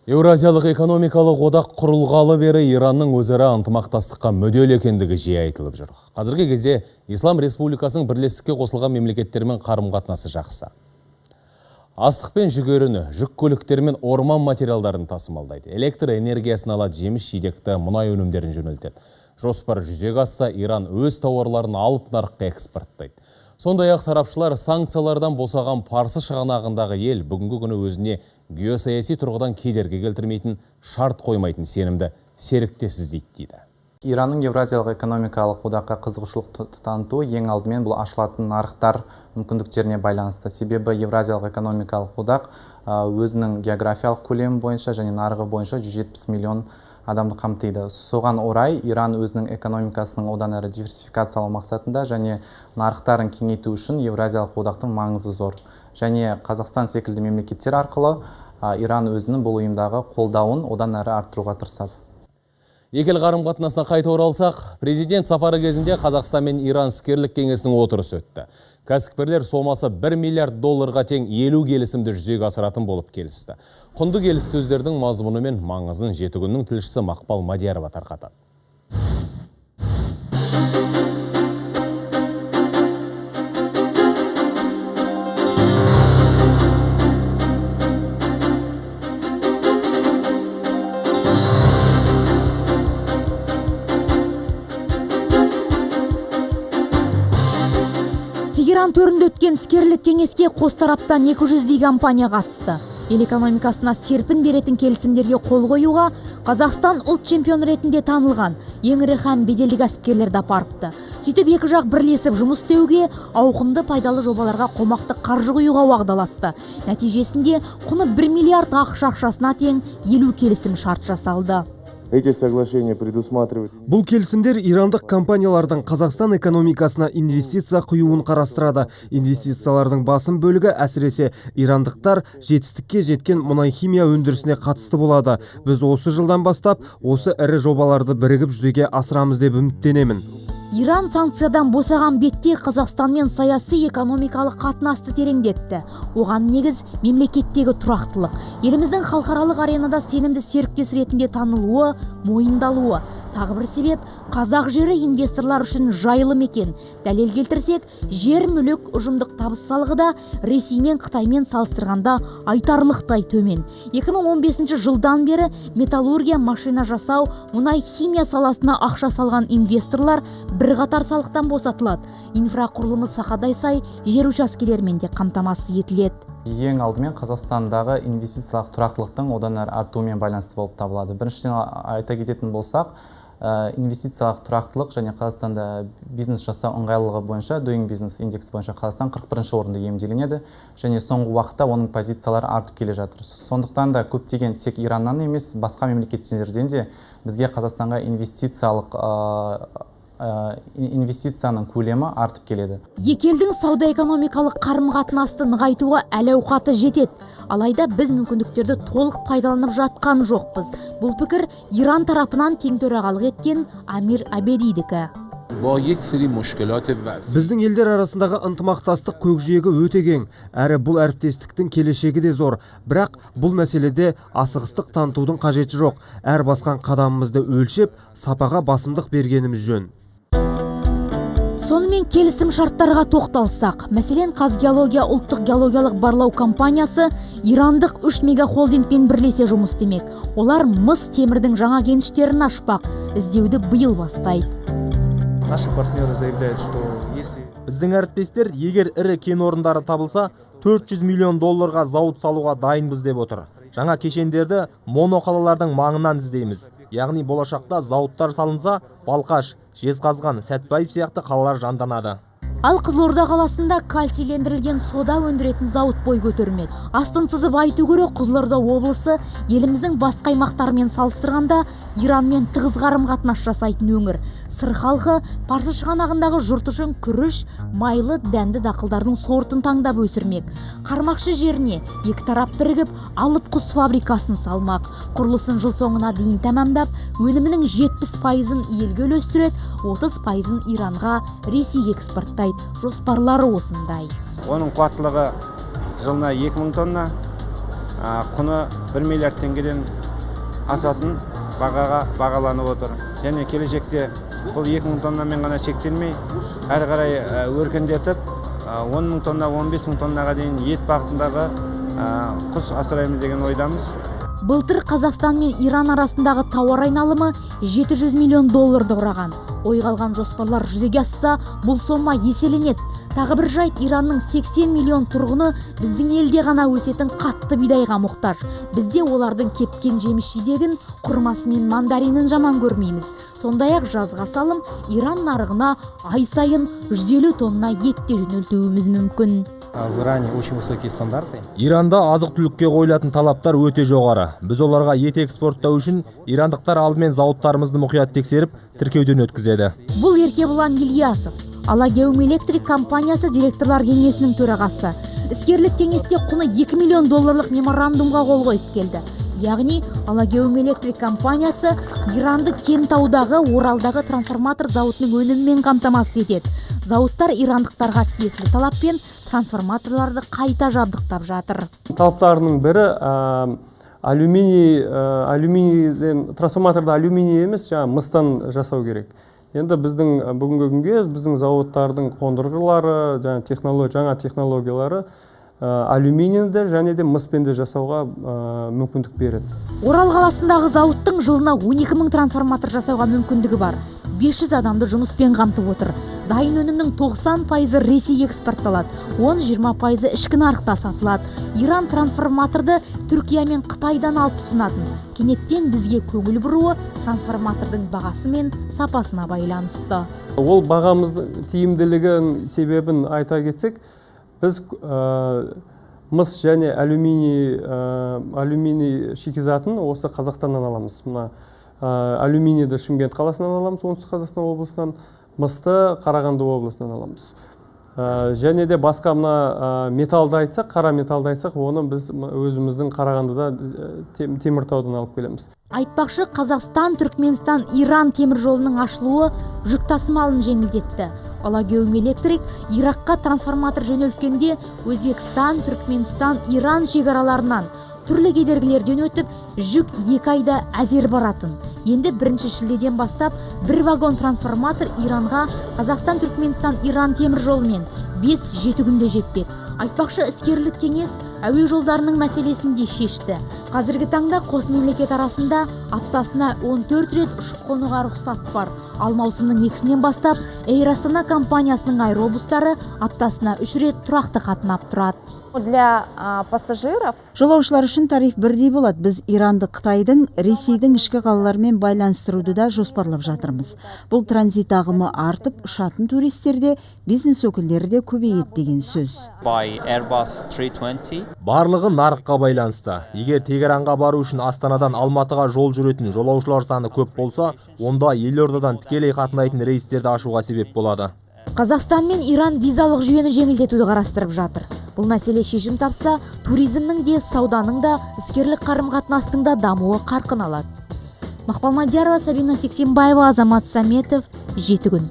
Еуразиялық экономикалық одақ құрылғалы бері Иранның өзара ынтымақтастыққа мүдделі екендігі жиі айтылып жүр. Қазіргі кезде Ислам Республикасының бірлестікке қосылған мемлекеттермен қарым-қатынасы жақсы. Астық пен жүгеріні, жүк көліктері мен орман материалдарын тасымалдайды. Электр энергиясын алады, жеміс-жидекті, мұнай өнімдерін жөнелтеді. Жоспар жүзеге асса, Иран өз тауарларын алып нарыққа экспорттайды. Сондай-ақ сарапшылар санкциялардан босаған Парсы шығанағындағы ел бүгінгі күні өзіне геосаяси тұрғыдан кедергі келтірмейтін, шарт қоймайтын сенімді серіктес іздейді дейді. Иранның Евразиялық экономикалық одаққа қызығушылық танытуы ең алдымен бұл ашылатын нарықтар мүмкіндіктеріне байланысты. Себебі Евразиялық экономикалық одақ өзінің географиялық көлемі бойынша және нарығы бойынша 170 миллион адамды қамтиды. Соған орай Иран өзінің экономикасының одан әрі диверсификациялау мақсатында және нарықтарын кеңейту үшін Евразиялық одақтың маңызы зор. Және Қазақстан секілді мемлекеттер арқылы Иран өзінің бұл ұйымдағы қолдауын одан әрі арттыруға тырысады. Екі ел қарым-қатынасына қайта оралсақ, президент сапары кезінде Қазақстан мен Иран іскерлік кеңесінің отырысы өтті. Кәсіпкерлер сомасы 1 миллиард долларға тең 50 келісімді жүзеге асыратын болып келісті. Құнды келіссөздердің мазмұны мен маңызын Жеті күннің тілшісі Мақпал Мадиярова тарқатады. Тегеран төрінде өткен іскерлік кеңеске қос тараптан 200-дей компания қатысты. Ел экономикасына серпін беретін келісімдерге қол қоюға Қазақстан ұлт чемпион ретінде танылған ең ірі һәм беделді кәсіпкерлерді апарыпты. Сөйтіп екі жақ бірлесіп жұмыс істеуге, ауқымды пайдалы жобаларға қомақты қаржы құюға уағдаласты. Нәтижесінде құны 1 миллиард ақш ақшасына тең 50 келісім шарт жасалды. Бұл келісімдер ирандық компаниялардың Қазақстан экономикасына инвестиция құюын қарастырады. Инвестициялардың басым бөлігі әсіресе ирандықтар жетістікке жеткен мұнай-химия өндірісіне қатысты болады. Біз осы жылдан бастап осы ірі жобаларды бірігіп жүзеге асырамыз деп үміттенемін. Иран санкциядан босаған бетте Қазақстанмен саяси экономикалық қатынасты тереңдетті. Оған негіз мемлекеттегі тұрақтылық. Еліміздің халықаралық аренада сенімді серіктес ретінде танылуы, мойындалуы. Тағы бір себеп, қазақ жері инвесторлар үшін жайлы мекен. Дәлел келтірсек, жер мүлік ұжымдық табыс салығы да Ресей мен Қытаймен салыстырғанда айтарлықтай төмен. 2015 жылдан бері металлургия, машина жасау, мұнай химия саласына ақша салған инвесторлар бірқатар салықтан босатылады. Инфрақұрылымы сақадай сай жер учаскелерімен де қамтамасыз етіледі. Ең алдымен Қазақстандағы инвестициялық тұрақтылықтың одан әрі артуымен байланысты болып табылады. Біріншіден айта кететін болсақ, инвестициялық тұрақтылық және Қазақстанда бизнес жасау ыңғайлылығы бойынша Doing Business индексі бойынша Қазақстан 41-ші орында иемделенеді және соңғы уақытта оның позициялары артып келе жатыр. Сондықтан да көптеген тек Ираннан емес, басқа мемлекеттерден де бізге Қазақстанға инвестицияның көлемі артып келеді. Екі елдің сауда-экономикалық қарым-қатынасты нығайтуға әл-ауқаты жетеді. Алайда біз мүмкіндіктерді толық пайдаланып жатқан жоқпыз. Бұл пікір Иран тарапынан тең төрағалық еткен Амир Абедидікі. Біздің елдер арасындағы ынтымақтастық көкжиегі өте кең, әрі бұл әріптестіктің келешегі де зор. Бірақ бұл мәселеде асығыстық танытудың қажеті жоқ. Әр басқан қадамымызды өлшеп, сапаға басымдық бергеніміз жөн. Сонымен келісім шарттарға тоқталсақ, мәселен Қазгеология ұлттық геологиялық барлау компаниясы ирандық 3 мегахолдингпен бірлесе жұмыс істемек. Олар мыс темірдің жаңа кеніштерін ашпақ, іздеуді биыл бастайды. Наши партнеры заявляют, что если... Біздің әріптестер, егер ірі кен орындары табылса, 400 миллион долларға зауыт салуға дайынбыз деп отыр. Жаңа кешендерді моноқалалардың маңынан іздейміз. Яғни болашақта зауыттар салынса, Балқаш, Жезқазған, Сәтбаев сияқты қалалар жанданады. Ал Қызылорда қаласында кальцийлендірілген сода өндіретін зауыт бой көтермек. Астын сызып айту керек, Қызылорда облысы еліміздің басқа аймақтарымен салыстырғанда Иранмен тығыз қарым-қатынас жасайтын өңір. Сыр халқы Парсы шығанағындағы жұрт үшін күріш, майлы, дәнді дақылдардың сортын таңдап өсірмек. Қармақшы жеріне екі тарап бірігіп, алып құс фабрикасын салмақ. Құрылысын жыл соңына дейін тәмамдап, өнімінің 70%-ын елге үлестіреді, 30%-ын Иранға, Ресейге экспорттайды. Жоспарлары осындай. Оның қуаттылығы жылына 2000 тонна, құны 1 миллиард теңгеден асатын бағаға бағаланып отыр. Және келешекте бұл 2000 тоннамен ғана шектелмей, әрі қарай өркендетіп 10 мың тонна, 15 мың тоннаға дейін ет бағытындағы құс асыраймыз деген ойдамыз. Былтыр Қазақстан мен Иран арасындағы тауар айналымы 700 миллион долларды құраған. Ойға алған жоспарлар жүзеге асса, бұл сома еселенеді. Тағы бір жайт, Иранның 80 миллион тұрғыны біздің елде ғана өсетін қатты бидайға мұқтаж. Бізде олардың кепкен жеміс-жидегін, құрмасы мен мандаринін жаман көрмейміз. Сондай-ақ жазға салым Иран нарығына ай сайын 150 тонна етте жөнелтуіміз мүмкін. В Иране очень высокие стандарты. Иранда азық-түлікке қойылатын талаптар өте жоғары. Біз оларға ет экспорттау үшін ирандықтар алдымен зауыттарымызды мұқият тексеріп, тіркеуден өткізеді. Бұл Еркебұлан Ильясов, Алагеум Электрик компаниясы директорлар кеңесінің төрағасы. Іскерлік кеңесте құны 2 миллион долларлық меморандумға қол қойып келді. Яғни Алагеум Электрик компаниясы Иранды Кентаудағы, Оралдағы трансформатор зауытының өнімімен қамтамасыз етеді. Зауыттар ирандықтарға тиесілі талаппен трансформаторларды қайта жабдықтап жатыр. Талаптарының бірі трансформаторды алюминий емес, мыстан жасау керек. Енді біздің бүгінгі күнге біздің зауыттардың қондырғылары, жаңа технологиялары алюминийді және де мыспен де жасауға мүмкіндік береді. Орал қаласындағы зауыттың жылына 12 мың трансформатор жасауға мүмкіндігі бар. 500 адамды жұмыспен қамтып отыр. Дайын өнімнің 90% Ресейге экспортталады, 10-20% ішкі нарықта сатылады. Иран трансформаторды Түркия мен Қытайдан алып тұтынатын. Кенеттен бізге көңіл бұруы трансформатордың бағасы мен сапасына байланысты. Ол бағамыздың тиімділігінің себебін айта кетсек, біз мыс және алюминий шикізатын осы Қазақстаннан аламыз. Алюминийді Шымкент қаласынан аламыз, оңтүстік Қазақстан облысынан, мысты Қарағанды облысынан аламыз. Және де басқа металлды айтсақ, қара металлды айтсақ, оны біз өзіміздің Қарағандыда Теміртаудан алып келеміз. Айтпақшы, Қазақстан, Түркменстан, Иран темір жолының ашылуы жүк тасымалын жеңілдетті. Алагеум Электрик Иракқа трансформатор жөнелткенде Өзбекстан, Түркменстан, Иран шекараларынан түрлі кедергілерден өтіп, жүк 2 айда әзер баратын. Енді 1 шілдеден бастап 1 вагон трансформатор Иранға Қазақстан, Түркменстан, Иран темір жолымен 5-7 күнде жетпек. Айтпақшы, іскерлік кеңес әуе жолдарының мәселесін де шешті. Қазіргі таңда қос мемлекет арасында аптасына 14 рет ұшып қонуға рұқсат бар. Ал маусымның 2-сінен бастап Эйр Астана компаниясының аэробустары аптасына 3 рет тұрақты қатынап тұрады. Для пассажиров жолаушылар үшін тариф бірдей болады. Біз Иранды Қытайдың, Ресейдің ішкі қалаларымен байланыстыруды да жоспарлап жатырмыз. Бұл транзит ағымы артып, ұшатын туристерде, бизнес өкілдері де көбейеді деген сөз. Барлығы нарыққа байланысты. Егер Тегеранға бару үшін Астанадан Алматыға жол жүретін жолаушылар саны көп болса, онда елордадан тікелей қатынайтын рейстерді ашуға себеп болады. Қазақстан мен Иран визалық жүйені жеңілдетуді қарастырып жатыр. Бұл мәселе шешім тапса, туризмнің де, сауданың да, іскерлік қарым-қатынастың да дамуы қарқын алады. Мақпал Мадиярова, Сабина Сексенбаева, Азамат Саметов, 7 күн.